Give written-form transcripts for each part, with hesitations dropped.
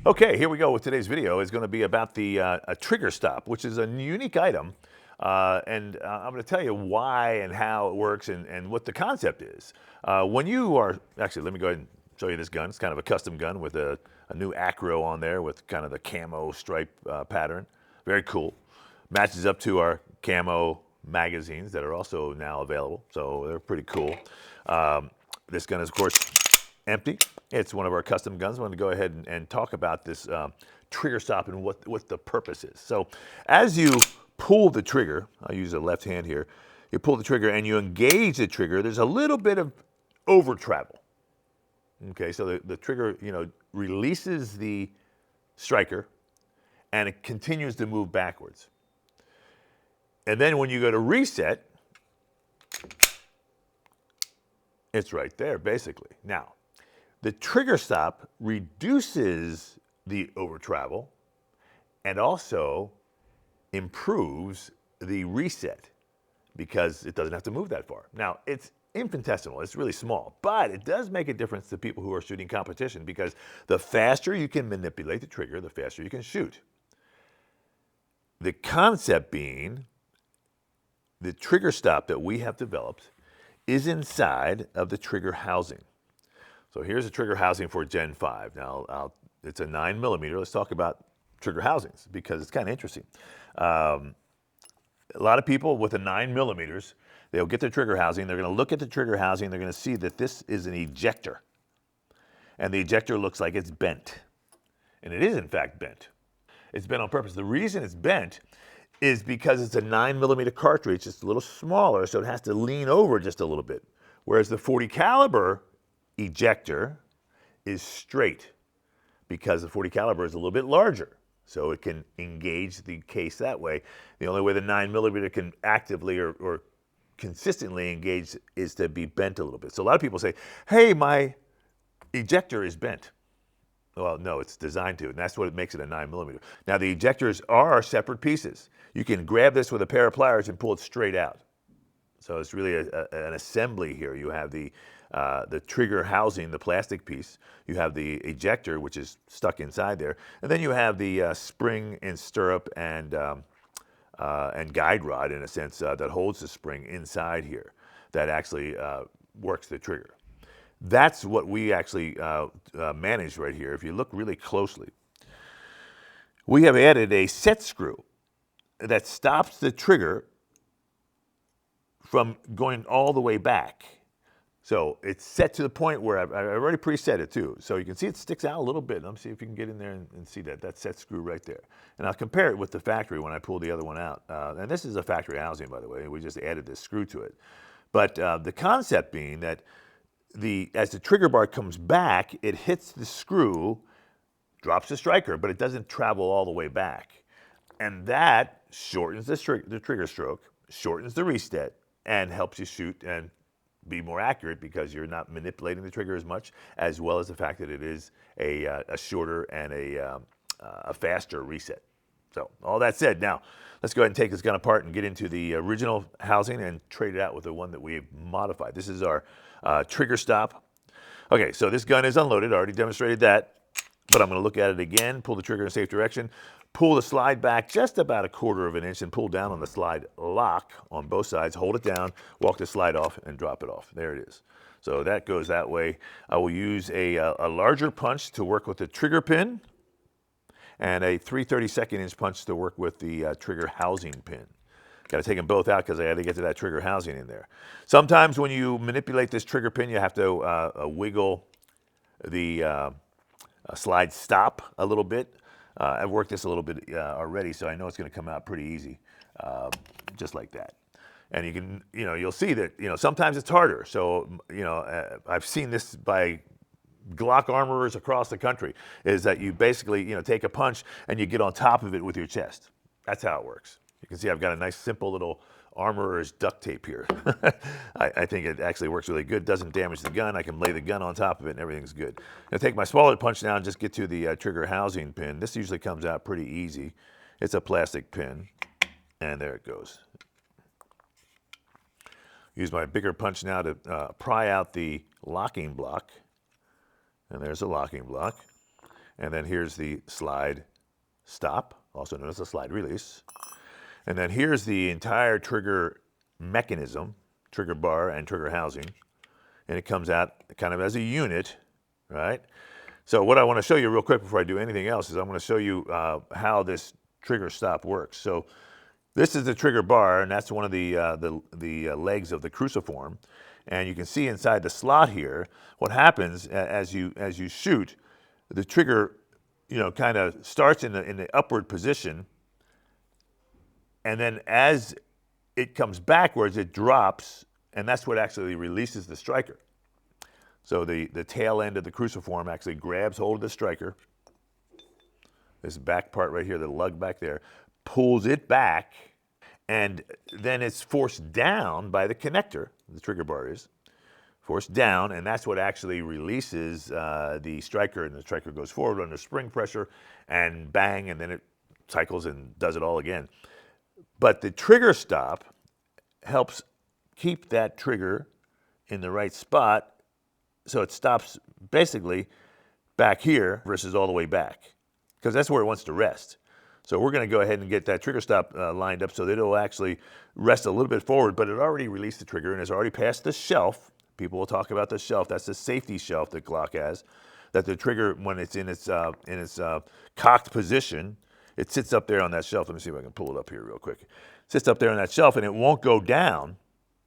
Okay, here we go with today's video. It's going to be about the a trigger stop, which is a unique item. I'm going to tell you why and how it works and what the concept is. When you are, actually, let me go ahead and show you this gun. It's kind of a custom gun with a new acro on there with kind of the camo stripe pattern. Very cool. Matches up to our camo magazines that are also now available, so they're pretty cool. This gun is, of course, empty. It's one of our custom guns. I want to go ahead and talk about this trigger stop and what the purpose is. So as you pull the trigger, I'll use the left hand here, you pull the trigger and you engage the trigger, there's a little bit of over travel. Okay, so the trigger, releases the striker and it continues to move backwards. And then when you go to reset, it's right there, basically. Now, the trigger stop reduces the over travel and also improves the reset because it doesn't have to move that far. Now, it's infinitesimal, it's really small, but it does make a difference to people who are shooting competition because the faster you can manipulate the trigger, the faster you can shoot. The concept being the trigger stop that we have developed is inside of the trigger housing. So here's a trigger housing for Gen 5. Now, it's a 9mm. Let's talk about trigger housings because it's kind of interesting. A lot of people with a 9mm, they'll get their trigger housing. They're going to look at the trigger housing. They're going to see that this is an ejector. And the ejector looks like it's bent. And it is, in fact, bent. It's bent on purpose. The reason it's bent is because it's a 9mm cartridge. It's a little smaller, so it has to lean over just a little bit. Whereas the 40 caliber ejector is straight because the 40 caliber is a little bit larger, so it can engage the case that way. The only way the 9mm can actively or consistently engage is to be bent a little bit. So a lot of people say, hey, my ejector is bent. Well, no, it's designed to, and that's what makes it a 9mm. Now, the ejectors are separate pieces. You can grab this with a pair of pliers and pull it straight out. So it's really an assembly here. You have the trigger housing, the plastic piece. You have the ejector, which is stuck inside there. And then you have the spring and stirrup and guide rod, in a sense, that holds the spring inside here that actually works the trigger. That's what we actually manage right here. If you look really closely, we have added a set screw that stops the trigger from going all the way back. So it's set to the point where I've already preset it too. So you can see it sticks out a little bit. Let me see if you can get in there and see that. That set screw right there. And I'll compare it with the factory when I pull the other one out. And this is a factory housing, by the way. We just added this screw to it. But the concept being that as the trigger bar comes back, it hits the screw, drops the striker, but it doesn't travel all the way back. And that shortens the trigger stroke, shortens the reset, and helps you shoot and be more accurate because you're not manipulating the trigger as much, as well as the fact that it is a shorter and a faster reset. So all that said, now let's go ahead and take this gun apart and get into the original housing and trade it out with the one that we've modified. This is our trigger stop. Okay, so this gun is unloaded. I already demonstrated that, but I'm going to look at it again, pull the trigger in a safe direction, pull the slide back just about 1/4 of an inch and pull down on the slide lock on both sides, hold it down, walk the slide off and drop it off. There it is. So that goes that way. I will use a larger punch to work with the trigger pin and a 3/32 inch punch to work with the trigger housing pin. Got to take them both out because I had to get to that trigger housing in there. Sometimes when you manipulate this trigger pin, you have to wiggle the slide stop a little bit. I've worked this a little bit already, so I know it's going to come out pretty easy, just like that. And you can, you'll see that, sometimes it's harder. So, I've seen this by Glock armorers across the country, is that you basically, take a punch and you get on top of it with your chest. That's how it works. You can see I've got a nice simple little armorer's duct tape here. I think it actually works really good. Doesn't damage the gun. I can lay the gun on top of it and everything's good. I'll take my smaller punch now and just get to the trigger housing pin. This usually comes out pretty easy. It's a plastic pin, and there it goes. Use my bigger punch now to pry out the locking block. And there's a locking block. And then here's the slide stop, also known as the slide release. And then here's the entire trigger mechanism, trigger bar and trigger housing. And it comes out kind of as a unit, right? So what I want to show you real quick before I do anything else is I'm going to show you how this trigger stop works. So this is the trigger bar, and that's one of the legs of the cruciform. And you can see inside the slot here, what happens as you shoot, the trigger, kind of starts in the upward position, and then as it comes backwards, it drops, and that's what actually releases the striker. So the tail end of the cruciform actually grabs hold of the striker, this back part right here, the lug back there, pulls it back, and then it's forced down by the connector, the trigger bar is, forced down, and that's what actually releases the striker, and the striker goes forward under spring pressure, and bang, and then it cycles and does it all again. But the trigger stop helps keep that trigger in the right spot, so it stops basically back here versus all the way back, because that's where it wants to rest. So we're going to go ahead and get that trigger stop lined up so that it'll actually rest a little bit forward, but it already released the trigger and it's already past the shelf. People will talk about the shelf. That's the safety shelf that Glock has, that the trigger, when it's in its cocked position, it sits up there on that shelf. Let me see if I can pull it up here real quick. It sits up there on that shelf and it won't go down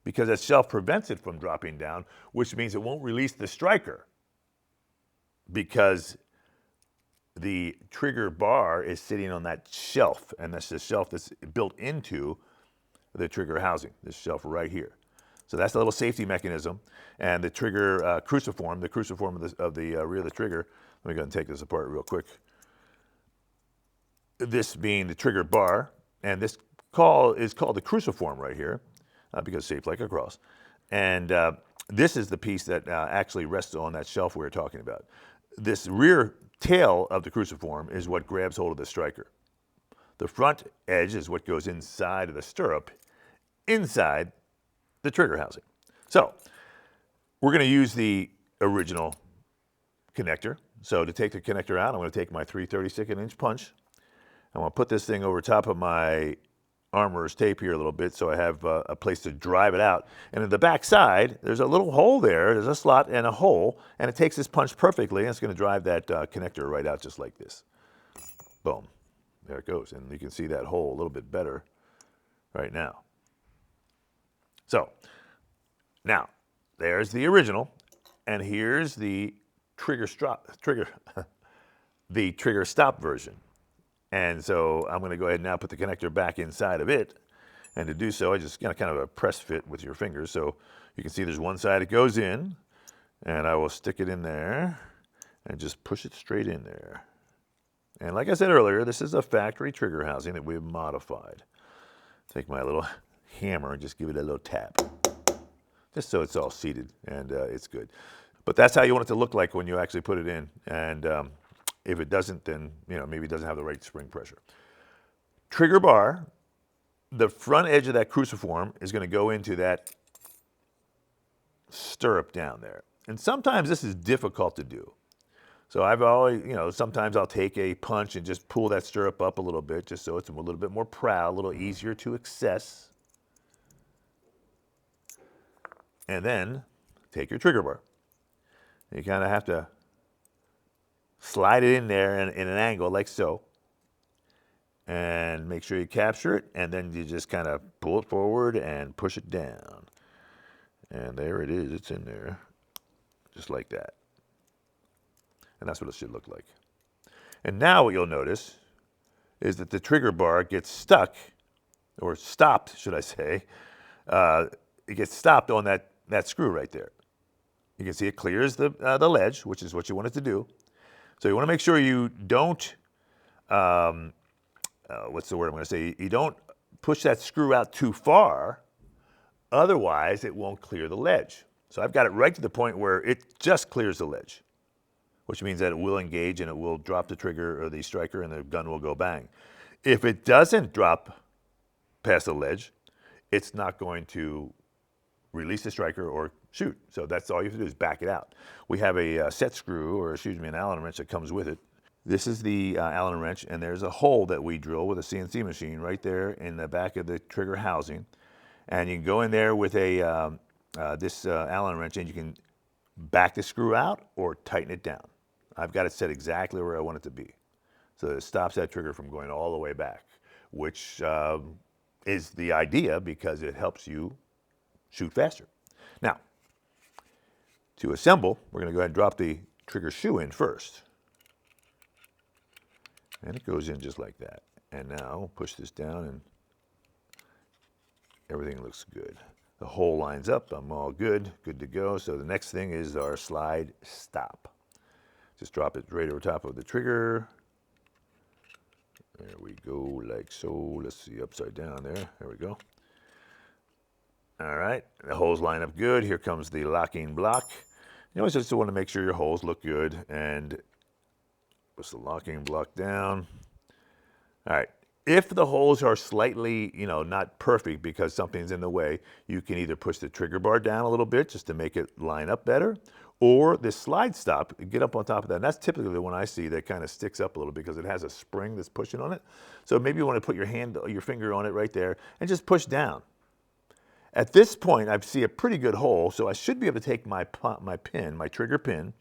because that shelf prevents it from dropping down, which means it won't release the striker because the trigger bar is sitting on that shelf, and that's the shelf that's built into the trigger housing, this shelf right here. So that's the little safety mechanism, and the trigger cruciform, the cruciform of the rear of the trigger. Let me go and take this apart real quick. This being the trigger bar, and this is called the cruciform right here, because it's shaped like a cross. And this is the piece that actually rests on that shelf we were talking about. This rear tail of the cruciform is what grabs hold of the striker. The front edge is what goes inside of the stirrup, inside the trigger housing. So we're going to use the original connector. So to take the connector out, I'm going to take my 3/32 inch punch. I'm going to put this thing over top of my armorer's tape here a little bit so I have a place to drive it out. And at the back side, there's a little hole there. There's a slot and a hole, and it takes this punch perfectly, and it's going to drive that connector right out just like this. Boom. There it goes. And you can see that hole a little bit better right now. So now there's the original, and here's the trigger stop version. And so I'm going to go ahead and now put the connector back inside of it. And to do so, I just kind of a press fit with your fingers. So you can see there's one side it goes in, and I will stick it in there and just push it straight in there. And like I said earlier, this is a factory trigger housing that we've modified. Take my little hammer and just give it a little tap, just so it's all seated and it's good. But that's how you want it to look like when you actually put it in. And if it doesn't, then maybe it doesn't have the right spring pressure. Trigger bar, the front edge of that cruciform is going to go into that stirrup down there. And sometimes this is difficult to do. So I've always, sometimes I'll take a punch and just pull that stirrup up a little bit just so it's a little bit more proud, a little easier to access. And then take your trigger bar. You kind of have to slide it in there in an angle like so, and make sure you capture it, and then you just kind of pull it forward and push it down. And there it is, it's in there, just like that. And that's what it should look like. And now what you'll notice is that the trigger bar gets stuck, or stopped, should I say. It gets stopped on that screw right there. You can see it clears the ledge, which is what you want it to do. So you want to make sure you don't, what's the word I'm going to say? You don't push that screw out too far, otherwise it won't clear the ledge. So I've got it right to the point where it just clears the ledge, which means that it will engage and it will drop the trigger or the striker and the gun will go bang. If it doesn't drop past the ledge, it's not going to release the striker or shoot. So that's all you have to do is back it out. We have a set screw, or excuse me, an Allen wrench that comes with it. This is the Allen wrench, and there's a hole that we drill with a CNC machine right there in the back of the trigger housing. And you can go in there with a this Allen wrench, and you can back the screw out or tighten it down. I've got it set exactly where I want it to be, so that it stops that trigger from going all the way back, which is the idea because it helps you shoot faster. Now, to assemble, we're going to go ahead and drop the trigger shoe in first. And it goes in just like that. And now push this down and everything looks good. The hole lines up, I'm all good to go. So the next thing is our slide stop. Just drop it right over top of the trigger. There we go, like so. Let's see, upside down there. There we go. All right, the holes line up good. Here comes the locking block. You always just want to make sure your holes look good, and push the locking block down. All right, if the holes are slightly, not perfect because something's in the way, you can either push the trigger bar down a little bit just to make it line up better, or this slide stop, get up on top of that. And that's typically the one I see that kind of sticks up a little because it has a spring that's pushing on it. So maybe you want to put your finger on it right there and just push down. At this point, I see a pretty good hole, so I should be able to take my trigger pin.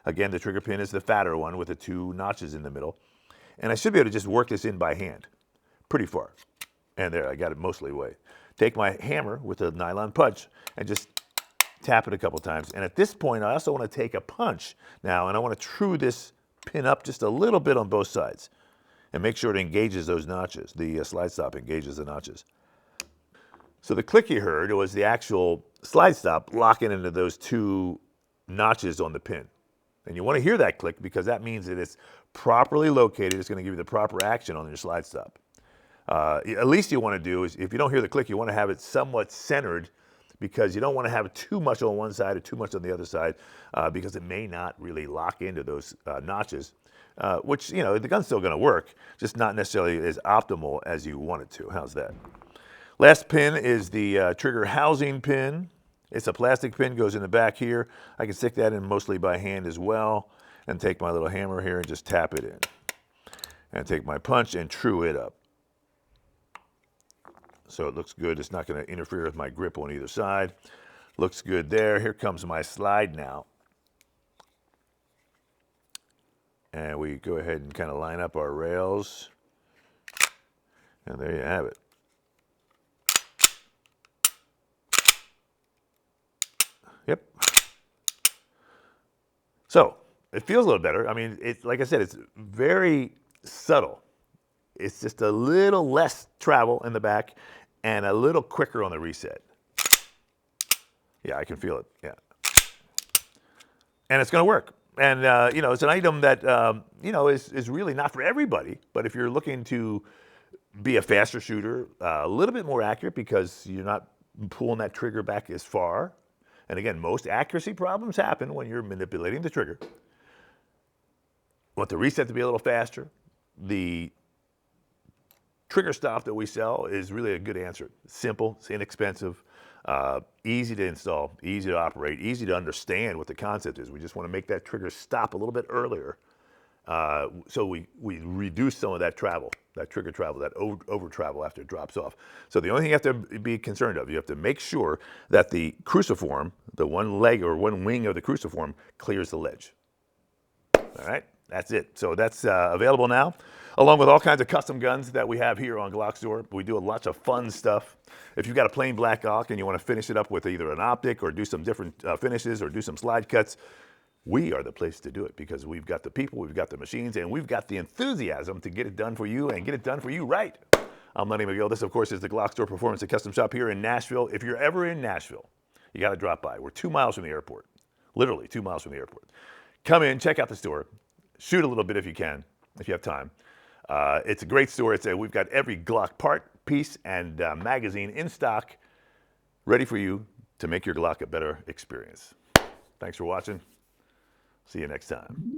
Again, the trigger pin is the fatter one with the 2 notches in the middle. And I should be able to just work this in by hand, pretty far. And there, I got it mostly away. Take my hammer with a nylon punch and just tap it a couple times. And at this point, I also want to take a punch now, and I want to true this pin up just a little bit on both sides and make sure it engages those notches. The slide stop engages the notches. So the click you heard was the actual slide stop locking into those 2 notches on the pin. And you want to hear that click because that means that it's properly located. It's going to give you the proper action on your slide stop. At least you want to do is, if you don't hear the click, you want to have it somewhat centered because you don't want to have too much on one side or too much on the other side because it may not really lock into those notches, which, the gun's still going to work, just not necessarily as optimal as you want it to. How's that? Last pin is the trigger housing pin. It's a plastic pin, goes in the back here. I can stick that in mostly by hand as well and take my little hammer here and just tap it in. And take my punch and true it up. So it looks good. It's not going to interfere with my grip on either side. Looks good there. Here comes my slide now. And we go ahead and kind of line up our rails. And there you have it. Yep. So it feels a little better. I mean, like I said, it's very subtle. It's just a little less travel in the back and a little quicker on the reset. Yeah, I can feel it. Yeah. And it's going to work. And, it's an item that, is really not for everybody. But if you're looking to be a faster shooter, a little bit more accurate because you're not pulling that trigger back as far. And again, most accuracy problems happen when you're manipulating the trigger. Want the reset to be a little faster. The trigger stop that we sell is really a good answer. It's simple, it's inexpensive, easy to install, easy to operate, easy to understand what the concept is. We just want to make that trigger stop a little bit earlier. So we reduce some of that travel, that trigger travel, that over travel after it drops off. So the only thing you have to be concerned of, you have to make sure that the cruciform, the one leg or one wing of the cruciform clears the ledge. All right, that's it. So that's available now, along with all kinds of custom guns that we have here on GlockStore. We do lots of fun stuff. If you've got a plain black Glock and you want to finish it up with either an optic or do some different finishes or do some slide cuts, we are the place to do it because we've got the people, we've got the machines, and we've got the enthusiasm to get it done for you and get it done for you right. I'm Lenny McGill. This, of course, is the GlockStore Performance and Custom Shop here in Nashville. If you're ever in Nashville, you got to drop by. We're 2 miles from the airport, literally 2 miles from the airport. Come in, check out the store, shoot a little bit if you can, if you have time. It's a great store. We've got every Glock part, piece, and magazine in stock, ready for you to make your Glock a better experience. Thanks for watching. See you next time.